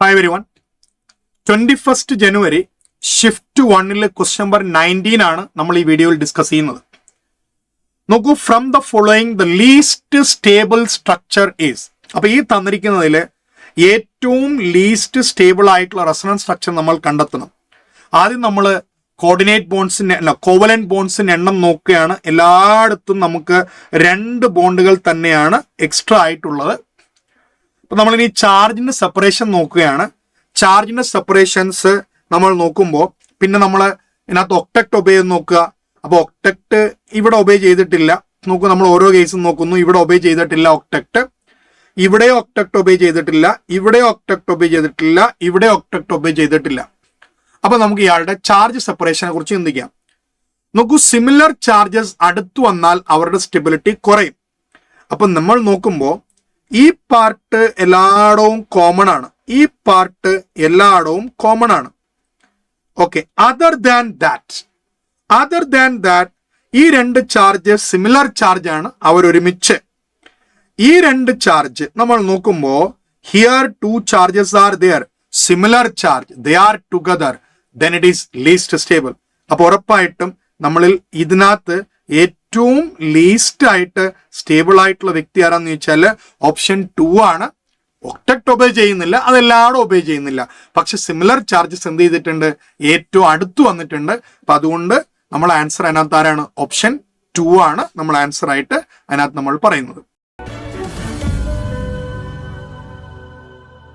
Hi everyone. 21st ജനുവരി shift 1 question number 19 ആണ് നമ്മൾ ഈ വീഡിയോയിൽ ഡിസ്കസ് ചെയ്യുന്നത്. നോക്കൂ, from the following the least stable structure is. അപ്പൊ ഈ തന്നിരിക്കുന്നതിൽ ഏറ്റവും ലീസ്റ്റ് സ്റ്റേബിൾ ആയിട്ടുള്ള റെസൊണൻസ് സ്ട്രക്ചർ നമ്മൾ കണ്ടെത്തണം. ആദ്യം നമ്മൾ കോർഡിനേറ്റ് ബോൺസിന്റെ കോവലന്റ് ബോൺസിന്റെ എണ്ണം നോക്കുകയാണ്. എല്ലായിടത്തും നമുക്ക് 2 ബോണ്ടുകൾ തന്നെയാണ് എക്സ്ട്രാ ആയിട്ടുള്ളത്. അപ്പൊ നമ്മളിനി ചാർജിന്റെ സെപ്പറേഷൻ നോക്കുകയാണ്. ചാർജിന്റെ സെപ്പറേഷൻസ് നമ്മൾ നോക്കുമ്പോൾ പിന്നെ നമ്മൾ ഇതിനകത്ത് ഒക്ടക്ട് ഒബേ നോക്കുക. അപ്പൊ ഒക്ടക്ട് ഇവിടെ ഒബേ ചെയ്തിട്ടില്ല. നോക്കൂ, നമ്മൾ ഓരോ കേസും നോക്കുന്നു. ഇവിടെ ഒബേ ചെയ്തിട്ടില്ല ഒക്ടക്ട്, ഇവിടെ ഒക്ടക്ട് ഒബേ ചെയ്തിട്ടില്ല, ഇവിടെ ഒക്ടക്ട് ഒബേ ചെയ്തിട്ടില്ല, ഇവിടെ ഒക്ടക്ട് ഒബേ ചെയ്തിട്ടില്ല. അപ്പൊ നമുക്ക് ഇയാളുടെ ചാർജ് സെപ്പറേഷനെ കുറിച്ച് ചിന്തിക്കാം. നോക്കൂ, സിമിലർ ചാർജസ് അടുത്തു വന്നാൽ അവരുടെ സ്റ്റെബിലിറ്റി കുറയും. അപ്പൊ നമ്മൾ നോക്കുമ്പോൾ ഈ പാർട്ട് എല്ലായിടവും കോമൺ ആണ്, ഈ പാർട്ട് എല്ലായിടവും കോമൺ ആണ്. ഓക്കെ, അതർ ദാൻ ദാറ്റ് ഈ 2 ചാർജ് സിമിലർ ചാർജ് ആണ്, അവരൊരുമിച്ച്. ഈ 2 ചാർജ് നമ്മൾ നോക്കുമ്പോൾ here 2 charges are there, similar charge, they are together, then it is least stable. അപ്പൊ ഉറപ്പായിട്ടും നമ്മളിൽ ഇതിനകത്ത് ഏറ്റവും ലീസ്റ്റ് ആയിട്ട് സ്റ്റേബിൾ ആയിട്ടുള്ള വ്യക്തി ആരാന്ന് ചോദിച്ചാൽ ഓപ്ഷൻ 2 ആണ്. ഒക്ടക്ട് ഒബേ ചെയ്യുന്നില്ല, അതെല്ലാവരും ഒബേ ചെയ്യുന്നില്ല, പക്ഷെ സിമിലർ ചാർജസ് എന്ത് ചെയ്തിട്ടുണ്ട്, ഏറ്റവും അടുത്ത് വന്നിട്ടുണ്ട്. അപ്പൊ അതുകൊണ്ട് നമ്മൾ ആൻസർ അതിനകത്ത് ആരാണ്, ഓപ്ഷൻ 2 ആണ് നമ്മൾ ആൻസർ ആയിട്ട് അതിനകത്ത് നമ്മൾ പറയുന്നത്.